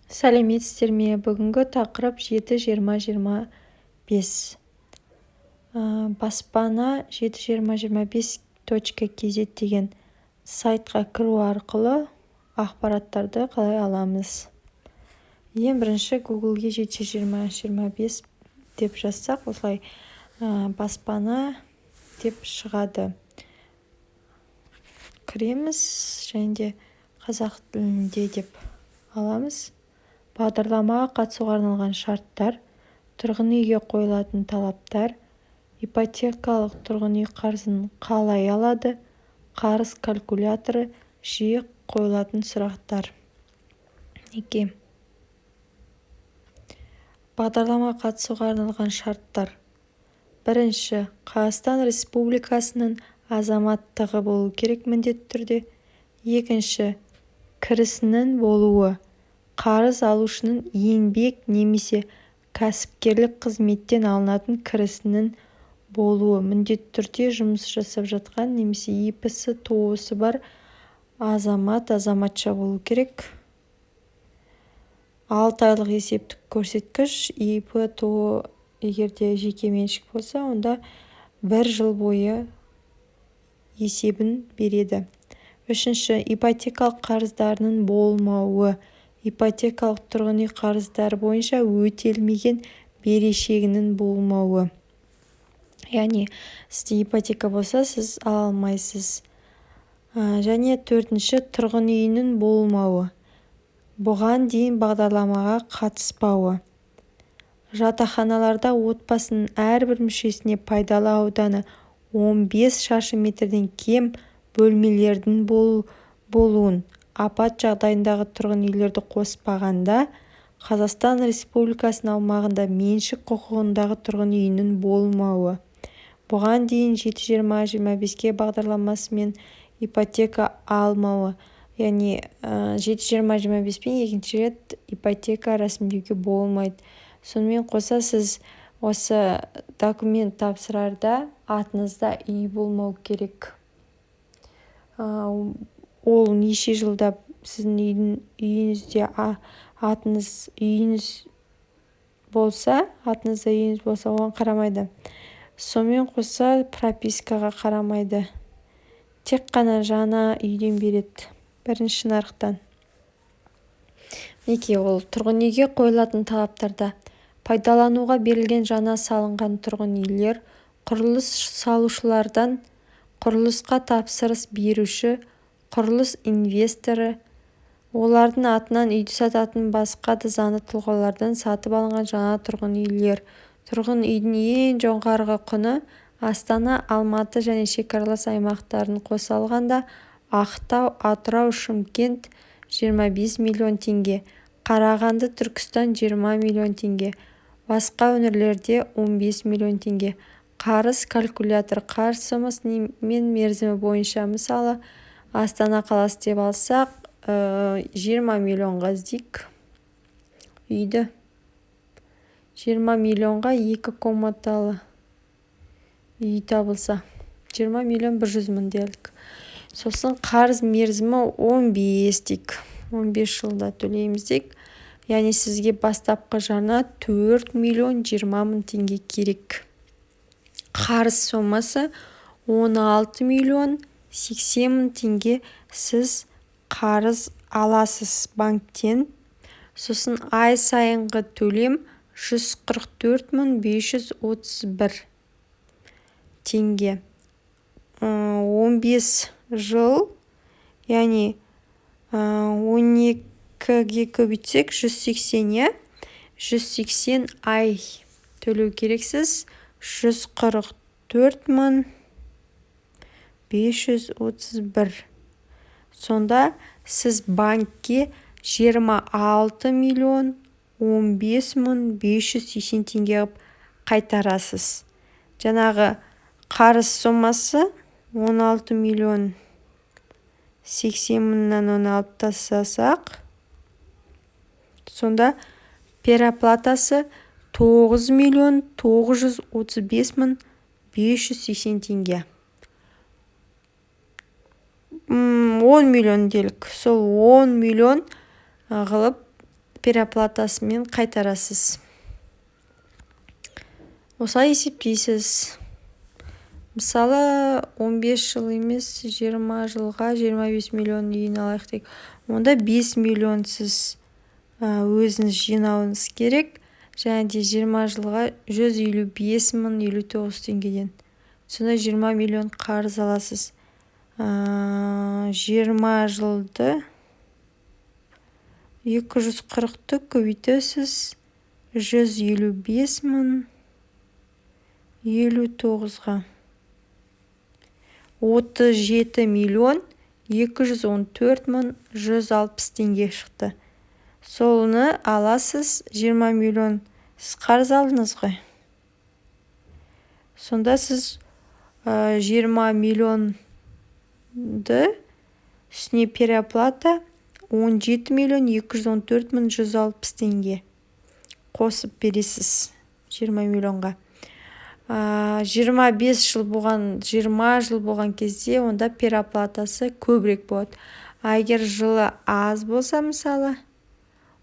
Сәлеметсіздер ме? Бүгінгі тақырып 7-20-25. Баспана 7-20-25.kz деген сайтқа кіру арқылы ақпараттарды қалай аламыз? Ең бірінші Google-ге 7-20-25 деп жазсақ, осылай баспана деп шығады. Кіреміз және де қазақ тілінде деп аламыз. Бағдарламаға қатысуға арналған шарттар, тұрғын үйге қойылатын талаптар, ипотекалық тұрғын үй қарызын қалай алады, қарыз калькуляторы, жиі қойылатын сұрақтар. 2. Бағдарламаға қатысуға арналған шарттар. Бірінші, Қазақстан Республикасының азаматтығы болу керек міндетті түрде. Екінші, кірісінің болуы. Қарыз алушының еңбек немесе кәсіпкерлік қызметтен алынатын кірісінің болуы. Міндетті түрде жұмыс жасап жатқан немесе ИП-сі, ТО-сы бар азаматша болу керек. 6 айлық есептік көрсеткіш. ИП, ТО егерде жеке меншік болса, онда 1 жыл бойы есебін береді. Үшінші, ипотекалық қарыздарының болмауы. Ипотекалық тұрғын үй қарыздары бойынша өтелмеген берешегінің болмауы. Яғни, сізде ипотека болса, сіз ала алмайсыз. Және төртінші, тұрғын үйінің болмауы. Бұған дейін бағдарламаға қатыспауы. Жатақханаларда отбасының әрбір мүшесіне пайдалы ауданы 15 шаршы метрден кем бөлмелердің болуын, апат жағдайындағы тұрғын үйлерді қоспағанда, Қазақстан Республикасының аумағында меншік құқығындағы тұрғын үйінің болмауы. Бұған дейін 7-20-25 бағдарламасымен ипотека алмауы. Яғни 7-20-25 пен екінші рет ипотека рәсімдеуге болмайды. Сонымен қоса сіз осы документ тапсырарда атыңызда үй болмау керек. Ол неше жылда сіздің үйіңізде үйіңіз болса, оған қарамайды. Сонымен қоса пропискаға қарамайды. Тек қана жаңа үйден береді, бірінші нарықтан. Неке ол тұрғын үйге қойылатын талаптарда. Пайдалануға берілген жаңа салынған тұрғын үйлер, құрылыс салушылардан құрылысқа тапсырыс беруші, құрылыс инвесторы, олардың атынан үйді сататын басқа да заңды тұлғалардан сатып алынған жаңа тұрғын үйлер. Тұрғын үйдің ең жоғарғы құны Астана, Алматы және шекаралас аймақтарын қоса алғанда Ақтау, Атырау, Шымкент 25 миллион теңге, Қарағанды, Түркістан 20 миллион теңге, басқа өңірлерде 15 миллион теңге. Қарыз калькулятор қарыз сомасы мен мерзімі бойынша, мысалы Астана қаласы деп алсақ, 20 миллионға іздейік үйді. 20 миллионға 2 комнаталы үй табылса, 20 миллион 100 мың делік. Сосын қарыз мерзімі 15 дейік. 15 жылда төлейміз дейік. Яғни сізге бастапқы жарна 4 миллион 20 мың теңге керек. Қарыз сомасы 16 миллион 80 мың теңге сіз қарыз аласыз банктен. Сосын ай сайынғы төлем 144 мың 531 теңге. 15 жыл, яғни 12-ге көбейтсек 180, 180 ай төлеу керексіз. 144 мың 531. Сонда сіз банкке 26 миллион 15 мың 580 теңге қайтарасыз. Жаңағы қарыз сомасы 16 миллион 80 мыңнан оны алып тастасақ, сонда пероплатасы 9 миллион 935 мың 580 теңге. 10 миллион делік. Сол 10 миллион ғылып переоплатасымен қайтарасыз. Осылай есептейсіз. Мысалы 15 жыл емес 20 жылға 25 миллион дейін алайық дейік. Онда 5 миллион сіз өзіңіз жинауыңыз керек. Және де 20 жылға 155 мың 59 теңгеден. Сонда 20 миллион қарыз аласыз. 20 жылды 240-ты көбейтесіз 155 мың 59-ға. 37 миллион 214 мың 160 теңге шықты. Солыны аласыз 20 миллион сіз қарыз алдыңыз ғой. Сонда сіз 20 миллионды үстіне переоплата 17 миллион 214 мың 160 теңге қосып бересіз 20 миллионға. 20 жыл болған кезде онда переоплатасы көбірек болады. Егер жылы аз болса, мысалы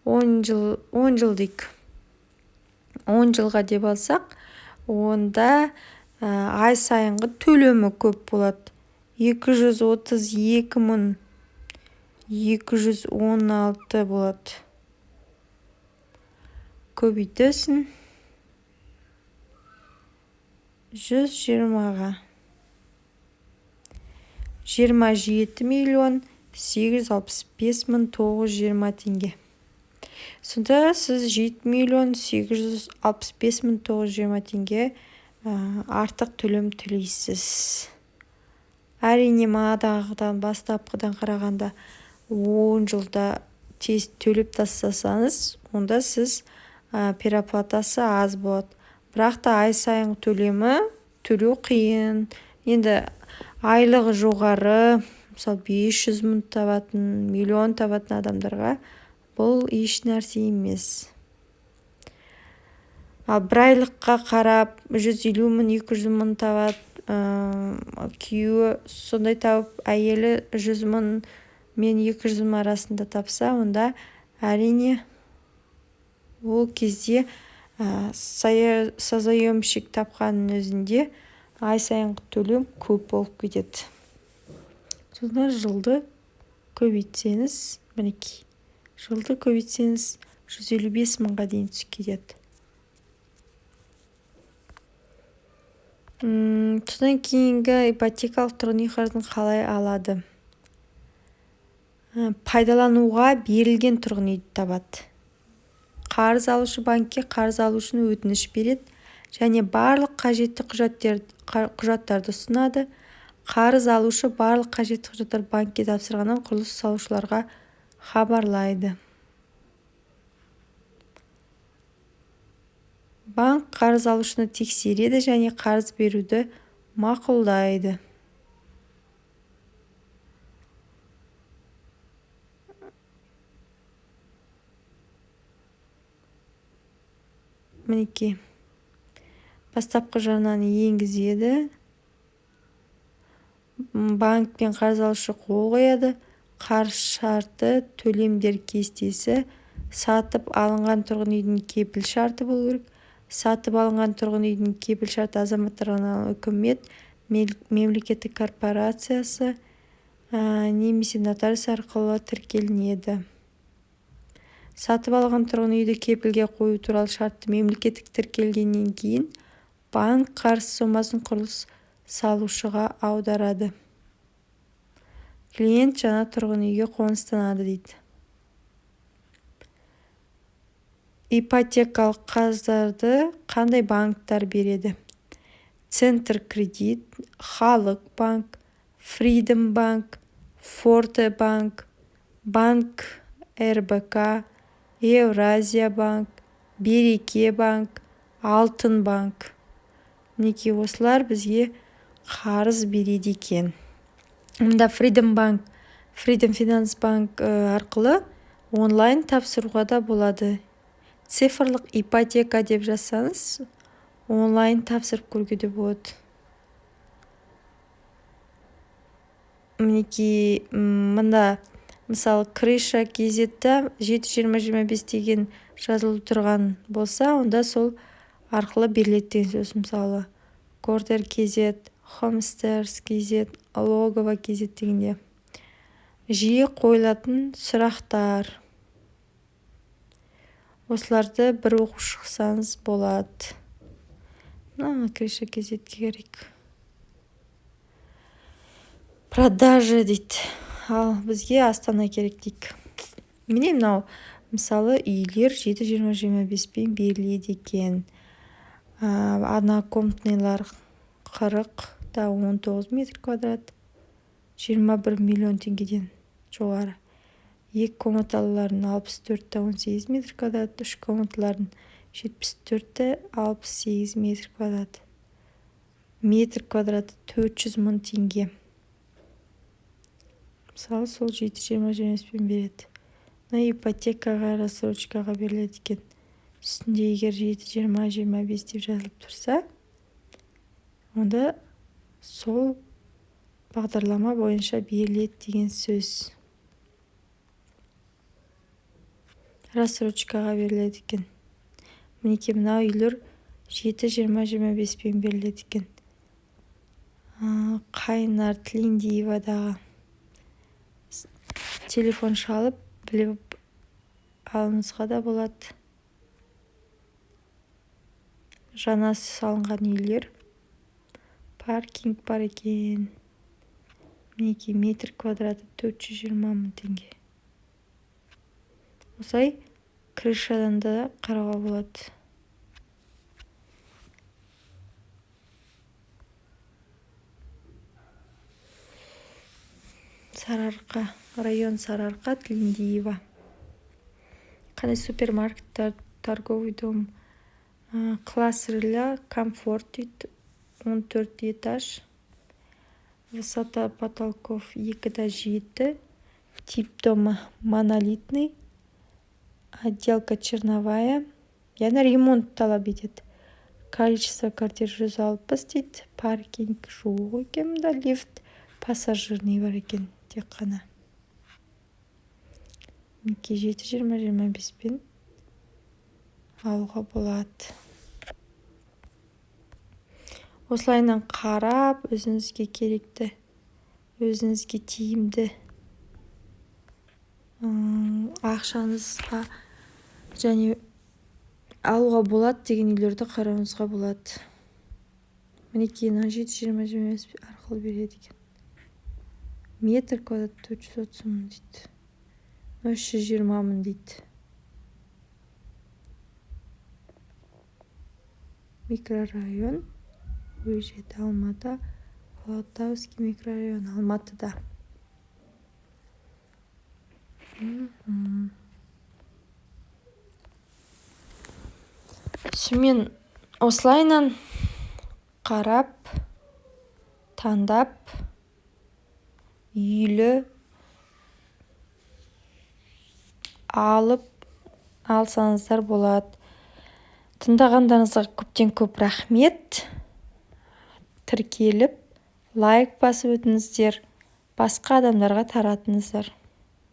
10 жыл дейік. 10 жылға деп алсақ, онда ай сайынғы төлемі көп болады. 232 мың 216 болады. Көбейтесің 120-ға. 27 миллион 865 мың 920 теңге. Сонда сіз 7 миллион 865 мың 920 теңге артық төлем төлейсіз. Әрине мадағыдан бастапқыдан қарағанда 10 жылда тез төлеп тастасаңыз, онда сіз переоплатасы аз болады. Бірақ та ай сайын төлеу қиын. Енді айлығы жоғары, мысалы 500 мың табатын, миллион табатын адамдарға бұл еш нәрсе емес. Ал бір айлыққа қарап 150 мың 200 мың табат, күйеуі сондай тауып, әйелі 100 мың мен 200 мың арасында тапса, онда әрине ол кезде созаемщик тапқанның өзінде ай сайынғы төлем көп болып кетеді. Сонда жылды көбейтсеңіз, мінекей, жылды көбейтсеңіз 155 мыңға дейін түсіп кетеді. Содан кейінгі ипотекалық тұрғын үй қарызын қалай алады? Пайдалануға берілген тұрғын үйді табады. Қарыз алушы банкке қарыз алу үшін өтініш береді және барлық қажетті құжаттарды ұсынады. Қарыз алушы барлық қажетті құжаттар банкке тапсырғаннан құрылыс салушыларға хабарлайды. Банк қарыз алушыны тексереді және қарыз беруді мақұлдайды. Мінекей, бастапқы жарнаны енгізеді. Банк пен қарыз алушы қол қояды. Қарыз шарты, төлемдер кестесі, сатып алынған тұрғын үйдің кепіл шарты болу керек. Сатып алынған тұрғын үйдің кепіл шарты азаматтарға үкімет, мемлекеттік корпорациясы немесе нотариус арқылы тіркелінеді. Сатып алған тұрғын үйді кепілге қою туралы шартты мемлекеттік тіркелгеннен кейін банк қарыз сомасын құрылыс салушыға аударады. Клиент жаңа тұрғын үйге қоныстанады дейді. Ипотекалық қарыздарды қандай банктар береді? Центр кредит, Халық банк, Фридом банк, Форте банк, банк РБК, Евразия банк, Береке банк, Алтын банк. Мінекей осылар бізге қарыз береді екен. Мұнда Фридом банк, Фридом финанс банк арқылы онлайн тапсыруға да болады. Цифрлық ипотека деп жазсаңыз, онлайн тапсырып көруге де болады. Мінекей, мында мысалы крыша кз-да 7-20-25 деген жазылып тұрған болса, онда сол арқылы беріледі деген сөз. Мысалы Кордер kz, Homesters kz, Логово kz дегенде. Жиі қойылатын сұрақтар. Осыларды бір оқып шықсаңыз болады. Крыша kz керек. Продажа дейді. Ал бізге Астана керек дейік. Міне мынау мысалы үйлер 7-20-25 беріледі екен. Однокомнатныйлар 40-та 19 метр квадрат, 21 миллион теңгеден жоғары. 2 комнаталылардың 64-та 18 метр квадрат, 3 комнаталардың 74-та 68 метр квадрат. Метр квадраты 400 мың теңге. Мысалы сол 7-20-25 береді. Ипотекаға, рассрочкаға беріледі екен. Үстінде егер 7-20-25 деп жазылып тұрса, онда сол бағдарлама бойынша беріледі деген сөз. Рассрочкаға беріледі екен. Мінеке мынау үйлер 7-20-25 беріледі екен. Қайнар Тілендиевадағы. Телефон шалып, біліп алыңызға да болады. Жаңа салынған үйлер. Паркинг бар екен. Мінеке метр квадраты 420 мың теңге. Осылай крышадан да қарауға болады. Сарыарқа, район Сарыарқа, Тілендиева. Қандай супермаркеттер, торговый дом, класс рыля, комфорт дейді, 14 этаж. Высота потолков 2-7, тип дома монолитный, отделка черновая, яғни ремонт талап етеді. Количество квартир 160 дейді, паркинг жоқ екен, да лифт, пассажирный бар екен, тек қана. 7-20-25 пен алуға болады. Осылайынан қарап, өзіңізге керекті, өзіңізге тиімді ақшаңызға және алуға болады деген үйлерді қарауыңызға болады. Мінеке 7-20-25 арқылы береді екен. Метр квадрат 430 мың дейді. 320 мың дейді. Микрорайон Уезжет Алматы, Алатауский микрорайон Алматыда. Мен осылайынан қарап, таңдап, үйлі алып алсаңыздар болады. Тыңдағандарыңызға көптен көп рахмет. Тіркеліп, лайк басып өтіңіздер, басқа адамдарға таратыңыздар.